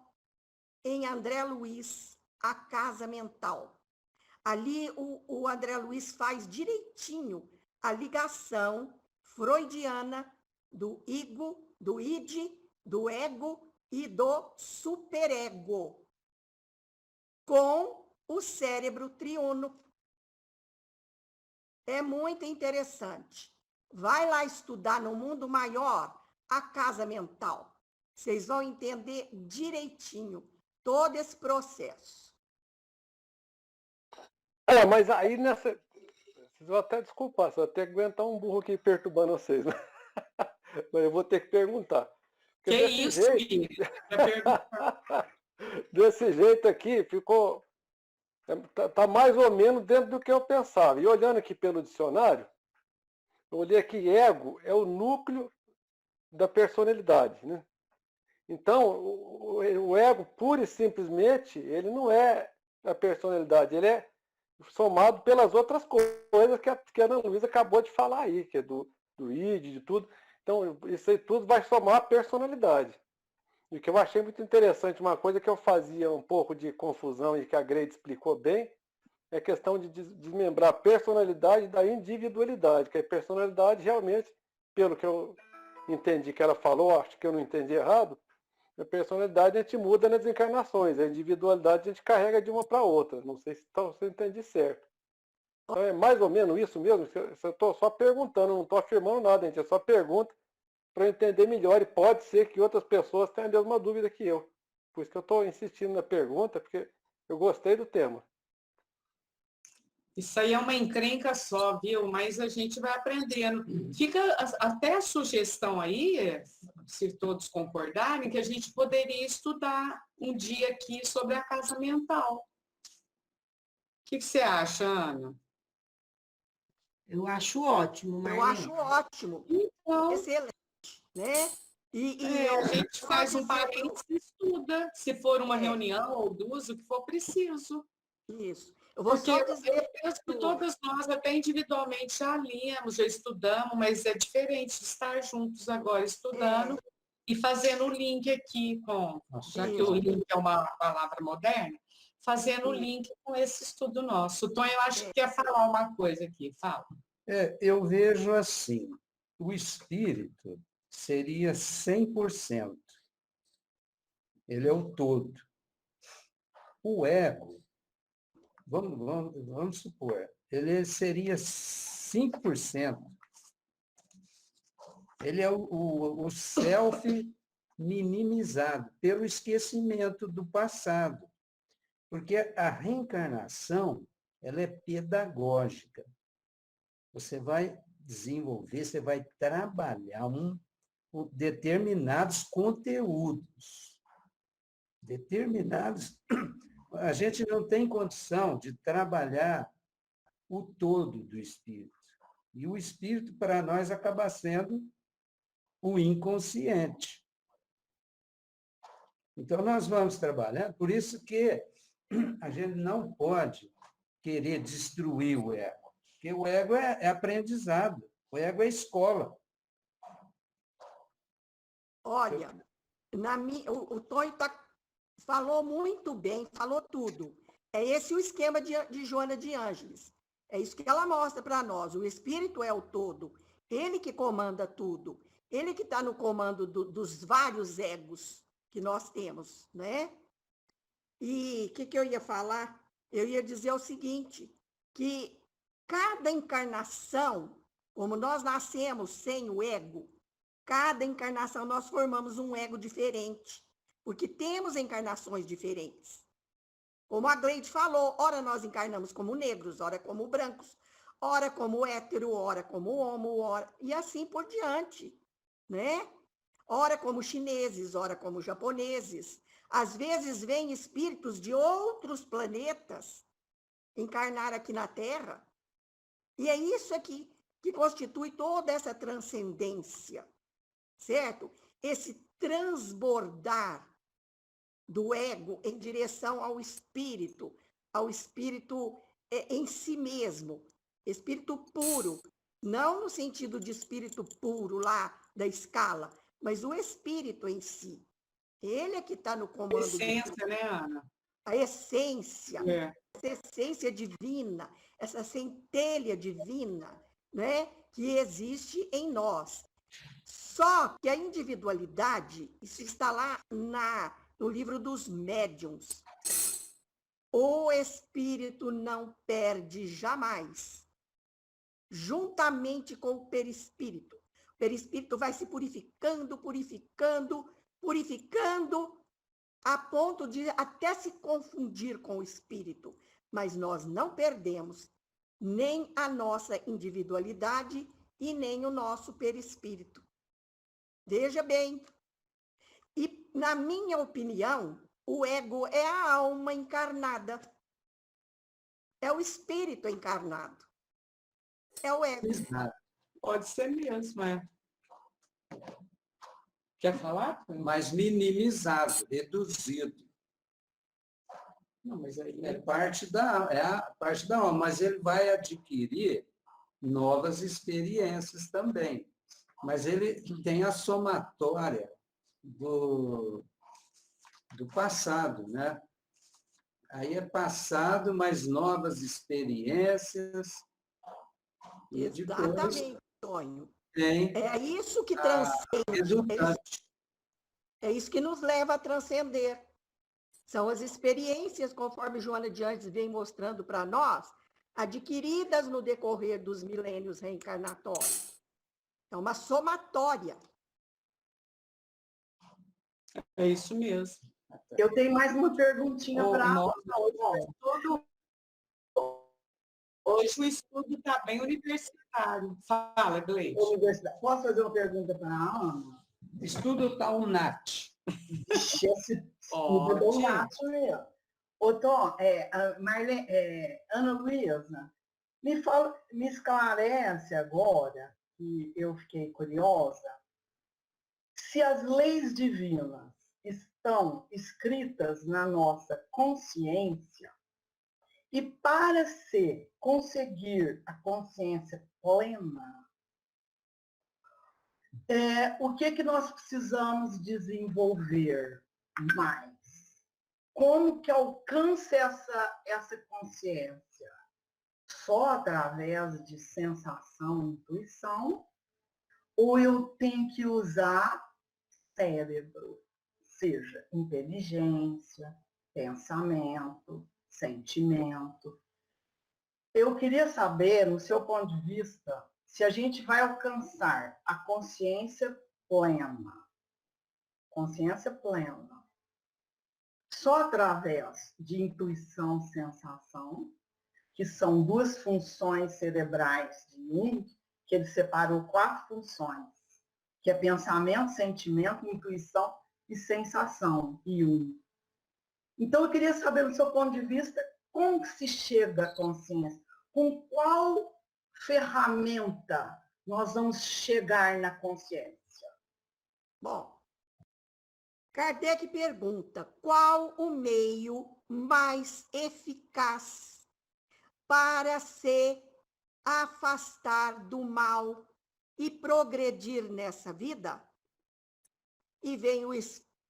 em André Luiz, a casa mental. Ali o André Luiz faz direitinho a ligação freudiana do ego, do id, do ego e do superego com o cérebro triuno. É muito interessante. Vai lá estudar no Mundo Maior a casa mental. Vocês vão entender direitinho todo esse processo. Mas aí nessa... Vocês vão até desculpar, vocês vão ter que aguentar um burro aqui perturbando vocês, né? Mas eu vou ter que perguntar. Que isso, jeito... Desse jeito aqui, ficou... Tá mais ou menos dentro do que eu pensava. E olhando aqui pelo dicionário, eu olhei aqui, ego é o núcleo da personalidade, né? Então, o ego, pura e simplesmente, ele não é a personalidade, ele é somado pelas outras coisas que a Ana Luísa acabou de falar aí, que é do id, de tudo. Então, isso aí tudo vai somar a personalidade. E o que eu achei muito interessante, uma coisa que eu fazia um pouco de confusão e que a Greide explicou bem, é a questão de desmembrar a personalidade da individualidade, que a personalidade realmente, pelo que eu entendi que ela falou, acho que eu não entendi errado, a personalidade a gente muda nas encarnações, a individualidade a gente carrega de uma para outra. Não sei se eu entendi certo. Então é mais ou menos isso mesmo, eu estou só perguntando, não estou afirmando nada, gente, é só pergunta para eu entender melhor, e pode ser que outras pessoas tenham a mesma dúvida que eu. Por isso que eu estou insistindo na pergunta, porque eu gostei do tema. Isso aí é uma encrenca só, viu? Mas a gente vai aprendendo. Fica até a sugestão aí, se todos concordarem, que a gente poderia estudar um dia aqui sobre a casa mental. O que você acha, Ana? Eu acho ótimo, Marlene. Eu acho ótimo. Então, excelente, né? a gente faz um parênteses e estuda, se for uma reunião ou duas, o que for preciso. Isso. Eu vou Porque só dizer... eu penso que todas nós, até individualmente, já líamos, já estudamos, mas é diferente de estar juntos agora estudando e fazendo o link aqui com, já que o link é uma palavra moderna, fazendo o link com esse estudo nosso. Então, eu acho que quer falar uma coisa aqui, fala. Eu vejo assim, o espírito seria 100%. Ele é o todo. O ego, vamos supor, ele seria 5%. Ele é o self minimizado pelo esquecimento do passado. Porque a reencarnação, ela é pedagógica. Você vai desenvolver, você vai trabalhar determinados conteúdos. A gente não tem condição de trabalhar o todo do espírito. E o espírito, para nós, acaba sendo o inconsciente. Então, nós vamos trabalhar, por isso que a gente não pode querer destruir o ego, porque o ego é aprendizado, o ego é escola. Olha, O Tonho falou muito bem, falou tudo. É esse o esquema de Joana de Ângeles. É isso que ela mostra para nós. O espírito é o todo. Ele que comanda tudo. Ele que está no comando dos vários egos que nós temos, né? E o que eu ia falar? Eu ia dizer o seguinte, que cada encarnação, como nós nascemos sem o ego, cada encarnação nós formamos um ego diferente, porque temos encarnações diferentes. Como a Gleide falou, ora nós encarnamos como negros, ora como brancos, ora como hétero, ora como homo, ora... e assim por diante, né? Ora como chineses, ora como japoneses. Às vezes vêm espíritos de outros planetas encarnar aqui na Terra, e é isso aqui que constitui toda essa transcendência, certo? Esse transbordar do ego em direção ao espírito em si mesmo, espírito puro, não no sentido de espírito puro lá da escala, mas o espírito em si. Ele é que está no comando. A essência, né, Ana? A essência, essa essência divina, essa centelha divina, né, que existe em nós. Só que a individualidade, isso está lá no livro dos médiuns. O espírito não perde jamais, juntamente com o perispírito. O perispírito vai se purificando, a ponto de até se confundir com o espírito. Mas nós não perdemos nem a nossa individualidade e nem o nosso perispírito. Veja bem. E, na minha opinião, o ego é a alma encarnada. É o espírito encarnado. É o ego. Exato. Pode ser mesmo, é. Quer falar? Mas minimizado, reduzido. Não, mas aí É a parte da alma, mas ele vai adquirir novas experiências também. Mas ele tem a somatória do passado, né? Aí é passado, mais novas experiências. E exatamente, Tonho. Tem é isso que transcende. resultante. É isso que nos leva a transcender. São as experiências, conforme Joana de Ângeles vem mostrando para nós, adquiridas no decorrer dos milênios reencarnatórios. É uma somatória. é isso mesmo. Eu tenho mais uma perguntinha para Hoje o estudo está bem universitário. Fala, Gleide. Universidade. Posso fazer uma pergunta para a Ana? Estudo está um NAT. Ixi, esse mudou o mato mesmo. Ô, Tom, Ana Luísa, me esclarece agora, que eu fiquei curiosa, se as leis divinas estão escritas na nossa consciência, e para se conseguir a consciência plena, o que nós precisamos desenvolver mais? Como que alcança essa consciência? Só através de sensação, intuição? Ou eu tenho que usar cérebro? Seja inteligência, pensamento, sentimento. Eu queria saber, no seu ponto de vista, se a gente vai alcançar a consciência plena, só através de intuição, sensação, que são duas funções cerebrais de Jung, que ele separou 4 funções, que é pensamento, sentimento, intuição e sensação, Jung. Então, eu queria saber, no seu ponto de vista, como que se chega à consciência? Com qual ferramenta nós vamos chegar na consciência? Bom, Kardec pergunta, qual o meio mais eficaz para se afastar do mal e progredir nessa vida? E vem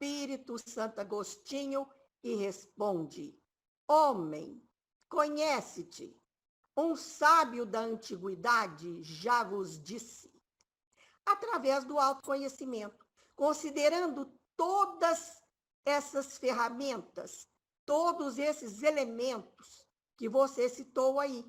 Espírito Santo Agostinho e responde: homem, conhece-te. Um sábio da antiguidade já vos disse. Através do autoconhecimento, considerando todas essas ferramentas, todos esses elementos que você citou aí,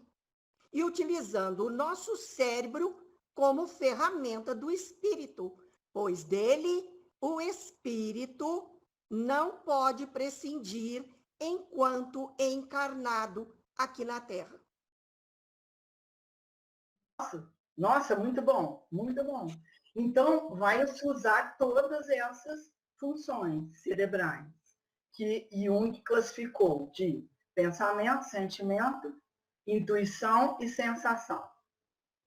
e utilizando o nosso cérebro como ferramenta do espírito, pois dele o espírito não pode prescindir enquanto encarnado aqui na Terra. Nossa, muito bom, muito bom. Então, vai se usar todas essas funções cerebrais que Jung classificou de pensamento, sentimento, intuição e sensação.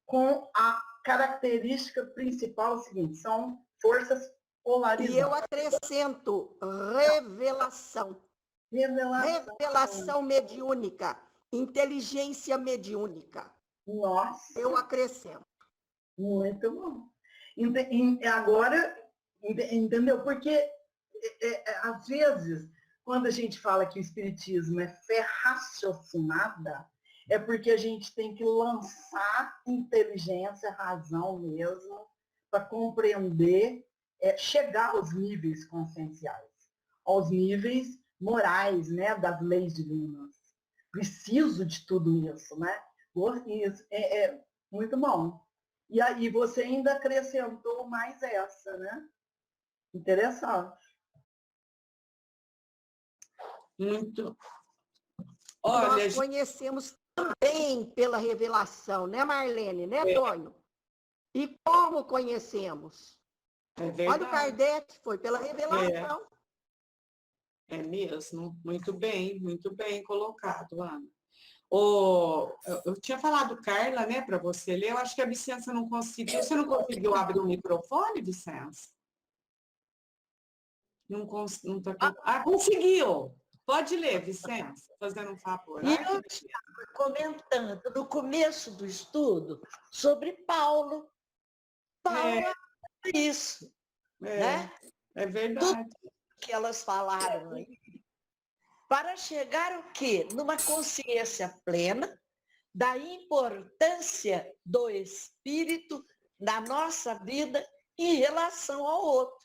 Com a característica principal seguinte, são forças polarizadas. E eu acrescento revelação. Revelação mediúnica, inteligência mediúnica. Nossa. Eu acrescento. Muito bom. Agora, entendeu? Porque, às vezes, quando a gente fala que o espiritismo é fé raciocinada, é porque a gente tem que lançar inteligência, razão mesmo, para compreender, chegar aos níveis conscienciais, aos níveis morais, né, das leis divinas. Preciso de tudo isso, né? Isso é muito bom. E aí você ainda acrescentou mais essa, né? Interessante. Muito. Olha, Olha, nós conhecemos também pela revelação, né, Marlene, né, Tônio? E como conhecemos? é verdade. Olha o Kardec, foi pela revelação. É mesmo, muito bem colocado, Ana. Eu tinha falado, Carla, né, para você ler, eu acho que a Vicença não conseguiu. Você não conseguiu abrir o microfone, Vicença? Não tá... conseguiu! Pode ler, Vicença, fazendo um favor. E eu estava comentando no começo do estudo sobre Paulo. Paulo é isso, né? É verdade. Tudo que elas falaram aí. Para chegar o quê? Numa consciência plena da importância do espírito na nossa vida em relação ao outro.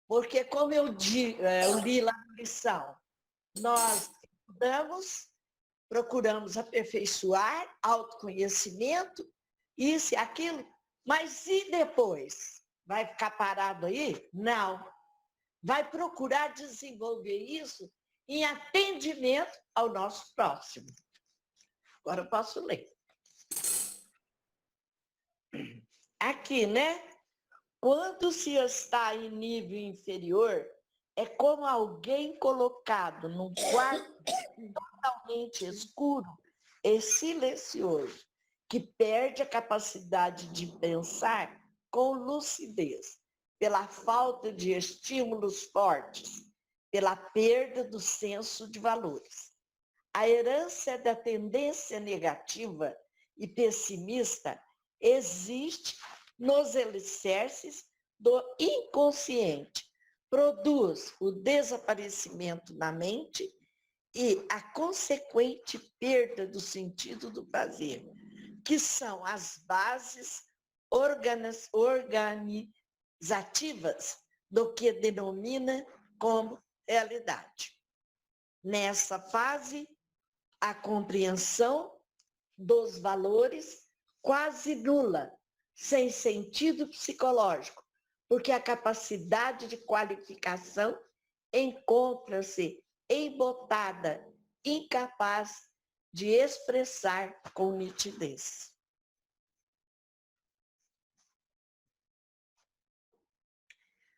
Porque, como eu li lá na lição, nós procuramos aperfeiçoar autoconhecimento, isso e aquilo, mas e depois? Vai ficar parado aí? Não. Vai procurar desenvolver isso em atendimento ao nosso próximo. Agora eu posso ler. Aqui, né? Quando se está em nível inferior, é como alguém colocado num quarto totalmente escuro e silencioso, que perde a capacidade de pensar com lucidez, pela falta de estímulos fortes, pela perda do senso de valores. A herança da tendência negativa e pessimista existe nos alicerces do inconsciente, produz o desaparecimento na mente e a consequente perda do sentido do prazer, que são as bases organizativas do que denomina como realidade. Nessa fase, a compreensão dos valores quase nula, sem sentido psicológico, porque a capacidade de qualificação encontra-se embotada, incapaz de expressar com nitidez.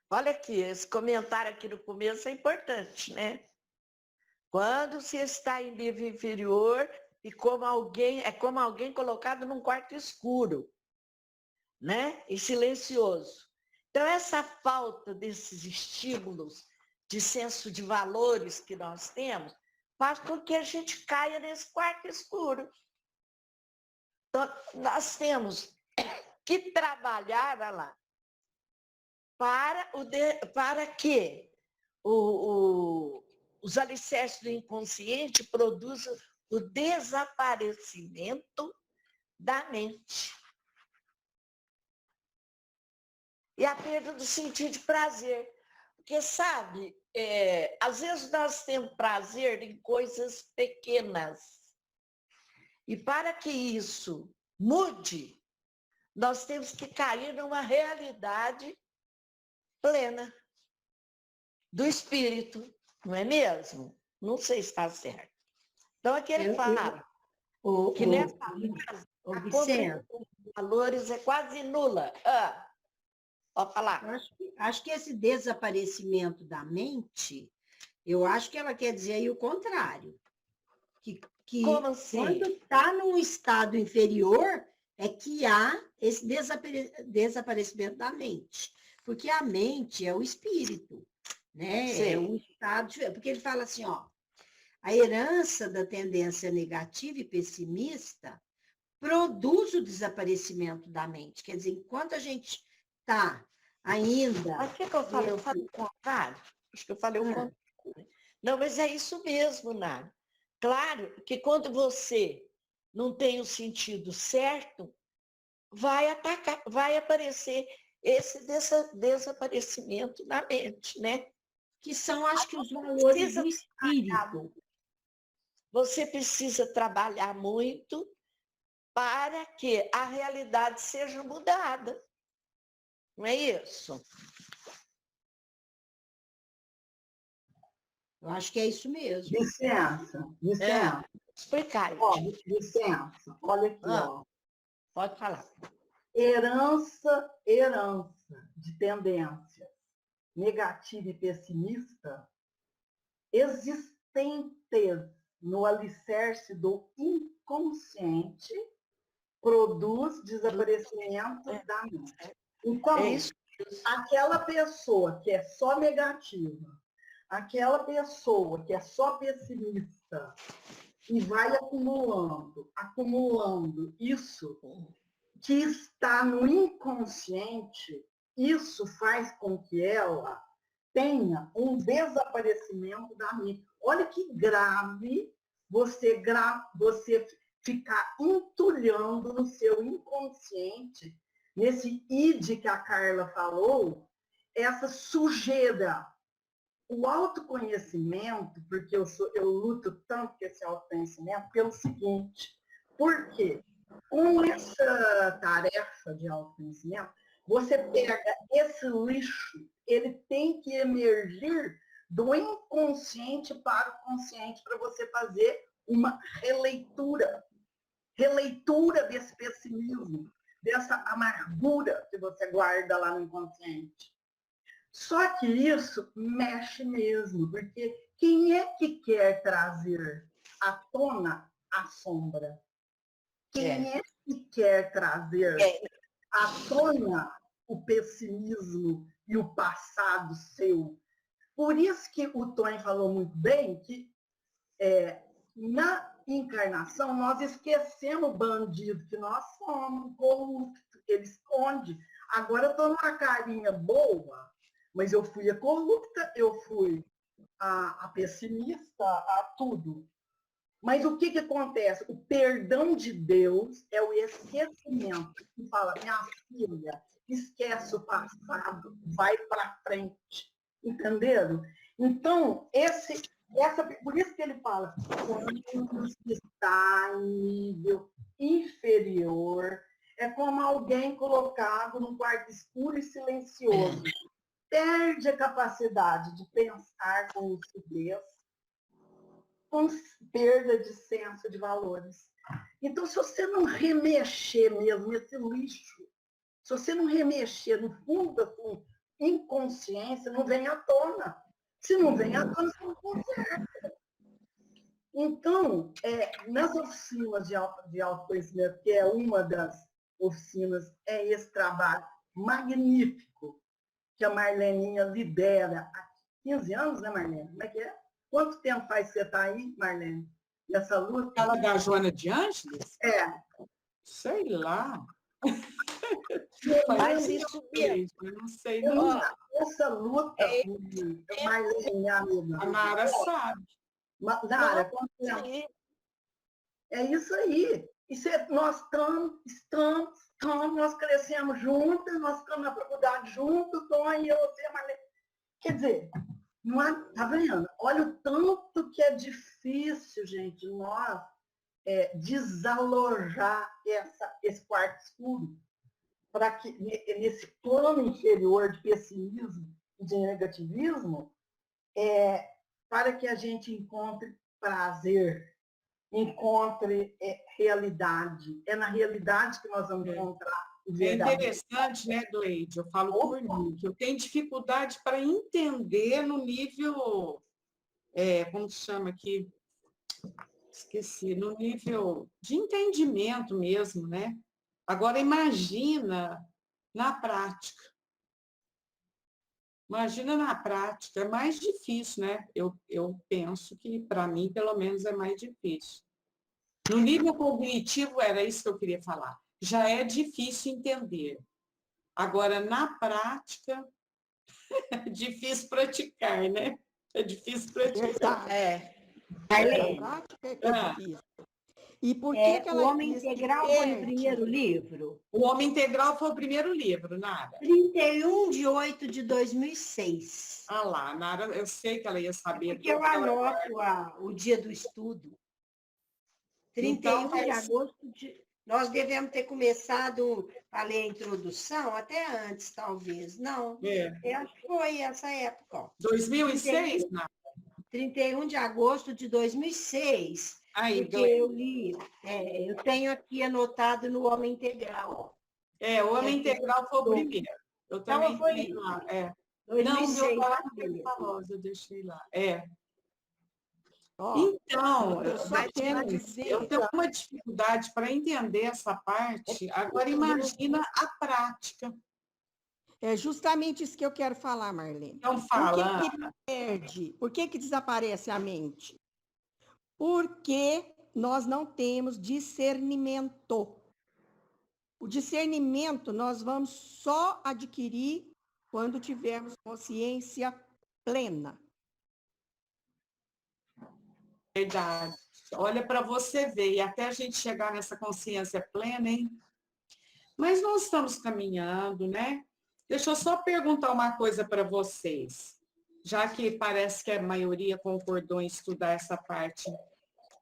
Olha aqui, esse comentário aqui no começo é importante, né? Quando se está em nível inferior e como alguém colocado num quarto escuro, né? E silencioso. Então, essa falta desses estímulos de senso de valores que nós temos faz com que a gente caia nesse quarto escuro. Então, nós temos que trabalhar, olha lá, para que os alicerces do inconsciente produzem o desaparecimento da mente. E a perda do sentido de prazer. Porque, sabe, às vezes nós temos prazer em coisas pequenas. E para que isso mude, nós temos que cair numa realidade plena do espírito, não é mesmo? Não sei se está certo. Então, aqui ele fala que nessa fase, a contribuição de valores é quase nula. Pode falar. Acho que esse desaparecimento da mente, eu acho que ela quer dizer aí o contrário. Que Como assim? Quando está num estado inferior, é que há esse desaparecimento da mente. Porque a mente é o espírito, né? Sim. É um estado... Porque ele fala assim, ó, a herança da tendência negativa e pessimista produz o desaparecimento da mente. Quer dizer, enquanto a gente está ainda... Mas o que eu falei? Eu falei o contrário? Acho que eu falei o contrário. Não, mas é isso mesmo, Nara. Claro que quando você não tem o sentido certo, vai aparecer esse desaparecimento da mente, né? Que são, acho que, os valores do espírito. Você precisa trabalhar muito para que a realidade seja mudada. Não é isso? Eu acho que é isso mesmo. Licença. Explicar. Ó, licença. Olha aqui, ó. Pode falar. Herança de tendência negativa e pessimista existentes no alicerce do inconsciente produz desaparecimento da mente. Então, aquela pessoa que é só negativa, aquela pessoa que é só pessimista e vai acumulando isso que está no inconsciente, isso faz com que ela tenha um desaparecimento da mente. Olha que grave você ficar entulhando no seu inconsciente, nesse id que a Carla falou, essa sujeira. O autoconhecimento, porque eu luto tanto com esse autoconhecimento, pelo seguinte, por quê? Com essa tarefa de autoconhecimento, você pega esse lixo, ele tem que emergir do inconsciente para o consciente, para você fazer uma releitura desse pessimismo, dessa amargura que você guarda lá no inconsciente. Só que isso mexe mesmo, porque quem é que quer trazer à tona a sombra? Quem é que quer trazer à tona o pessimismo e o passado seu? Por isso que o Tony falou muito bem que na encarnação nós esquecemos o bandido que nós somos, corrupto, ele esconde. Agora eu estou numa carinha boa, mas eu fui a corrupta, eu fui a pessimista, a tudo. Mas o que acontece? O perdão de Deus é o esquecimento. Ele fala, minha filha, esquece o passado, vai para frente. Entenderam? Então, por isso que ele fala, quando se está em nível inferior, é como alguém colocado num quarto escuro e silencioso. Perde a capacidade de pensar com lucidez, com perda de senso de valores. Então, se você não remexer mesmo nesse lixo, se você não remexer no fundo da sua inconsciência, não vem à tona. Se não vem à tona, você não conserta. Então, nas oficinas de autoconhecimento, que é uma das oficinas, é esse trabalho magnífico que a Marleninha lidera há 15 anos, né, Marlene? Como é que é? Quanto tempo faz que você está aí, Marlene, nessa luta? Ela da Joana de Ângeles? Sei lá. Mas isso mesmo. Eu não sei, não. essa luta, Marlene, minha amiga. A Nara sabe. Nara, Sim. é isso aí. Nós nós crescemos juntas, nós ficamos na faculdade juntos, Tony, eu, você, Marlene. Quer dizer, tá vendo? Olha o tanto que é difícil, gente, nós desalojar esse quarto escuro para que nesse plano inferior de pessimismo e de negativismo, para que a gente encontre prazer, encontre realidade. É na realidade que nós vamos encontrar o É verdadeiro. interessante, né, Gleide? Eu falo por mim, que eu tenho dificuldade para entender no nível, como se chama aqui? Esqueci, no nível de entendimento mesmo, né? Agora, imagina na prática. Imagina na prática, é mais difícil, né? Eu penso que, para mim, pelo menos, é mais difícil. No nível cognitivo, era isso que eu queria falar. Já é difícil entender. Agora, na prática, é difícil praticar, né? É difícil praticar. Verdade. Prática é que é difícil. E por que que O ela Homem diz que Integral foi o perde? primeiro livro? O Homem Integral foi o primeiro livro, Nara. 31/8/2006. Ah lá, Nara, eu sei que ela ia saber. Porque eu anoto o dia do estudo. 31 de agosto Nós devemos ter começado a ler a introdução até antes, talvez. Não, eu acho que foi essa época. Ó. 2006, Nara? 31 de agosto de 2006. Aí, porque eu li, eu tenho aqui anotado no Homem Integral. O Homem Integral foi o primeiro. Eu também tenho lá. 2006, não, meu famoso, eu deixei lá. Então, eu tenho uma dificuldade para entender essa parte. Agora, imagina a prática. É justamente isso que eu quero falar, Marlene. Então, fala. Por que que perde? Por que que desaparece a mente? Porque nós não temos discernimento. O discernimento nós vamos só adquirir quando tivermos consciência plena. Verdade. Olha para você ver, e até a gente chegar nessa consciência plena, hein? Mas nós estamos caminhando, né? Deixa eu só perguntar uma coisa para vocês, já que parece que a maioria concordou em estudar essa parte,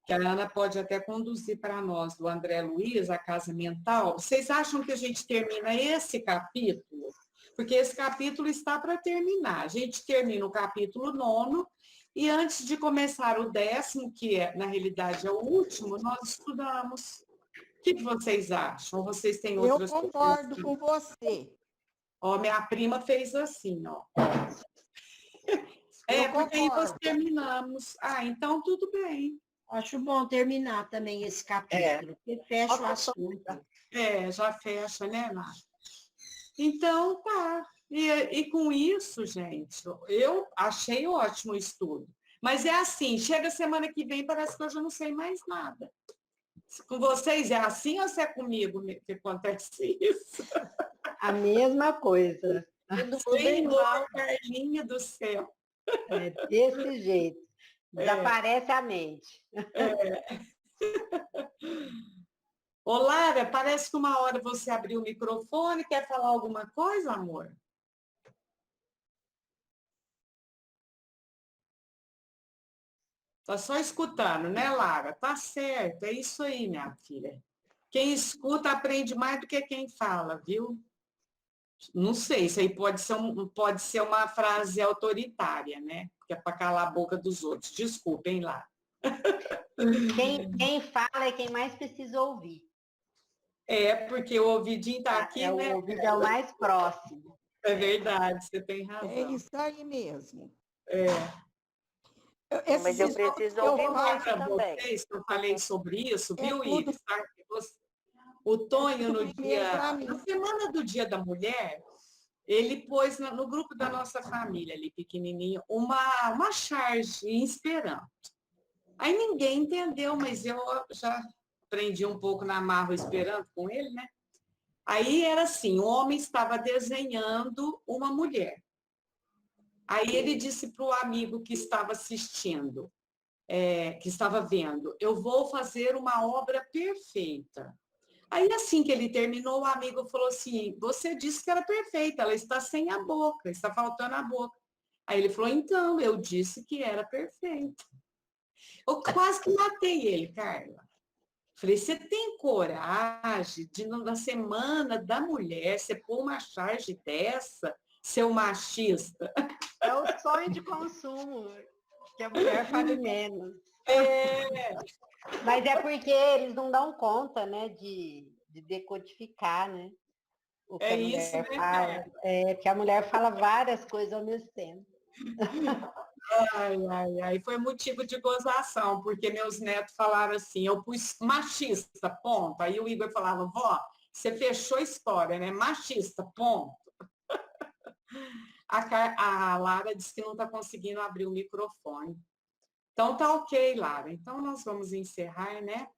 que a Ana pode até conduzir para nós, do André Luiz, a casa mental. Vocês acham que a gente termina esse capítulo? Porque esse capítulo está para terminar. A gente termina o capítulo 9, e antes de começar o 10º, que na realidade é o último, nós estudamos. O que vocês acham? Vocês têm outras coisas? Eu concordo com você. Ó, minha prima fez assim, ó. Porque aí nós terminamos. Então tudo bem. Acho bom terminar também esse capítulo, porque fecha o assunto. Já fecha, né, Nath? Então, tá. E com isso, gente, eu achei ótimo o estudo. Mas é assim, chega semana que vem, parece que eu já não sei mais nada. Com vocês é assim ou se é comigo que acontece isso? A mesma coisa. Senhor, Carlinha do céu. É desse jeito. Desaparece a mente. Ô, Lara, parece que uma hora você abriu o microfone, quer falar alguma coisa, amor? Tá só escutando, né, Lara? Tá certo, é isso aí, minha filha. Quem escuta aprende mais do que quem fala, viu? Não sei, isso aí pode ser uma frase autoritária, né? Porque é para calar a boca dos outros. Desculpem, Lara. Quem fala é quem mais precisa ouvir. Porque o ouvidinho está aqui, né? O ouvido é o mais próximo. É verdade, você tem razão. É isso aí mesmo. Mas eu preciso ouvir mais também. Vocês que eu falei sobre isso, viu, Iris? O Tonho, na semana do Dia da Mulher, ele pôs no grupo da nossa família, ali pequenininho, uma charge em Esperanto. Aí ninguém entendeu, mas eu já aprendi um pouco na marra Esperanto com ele, né? Aí era assim, o homem estava desenhando uma mulher. Aí ele disse para o amigo que estava assistindo, que estava vendo, eu vou fazer uma obra perfeita. Aí, assim que ele terminou, o amigo falou assim, você disse que era perfeita, ela está sem a boca, está faltando a boca. Aí ele falou, então, eu disse que era perfeita. Eu quase que matei ele, Carla. Falei, você tem coragem de, na Semana da Mulher, você pôr uma charge dessa, seu machista? É o sonho de consumo, que a mulher fale menos. É, Mas é porque eles não dão conta, né, de decodificar, né? O que é a isso, mulher né, fala. Carla? É, porque a mulher fala várias coisas ao mesmo tempo. Ai, ai, ai, foi motivo de gozação, porque meus netos falaram assim, eu pus machista, ponto. Aí o Igor falava, vó, você fechou a história, né? Machista, ponto. A Lara disse que não está conseguindo abrir o microfone. Então tá ok, Lara. Então nós vamos encerrar, né?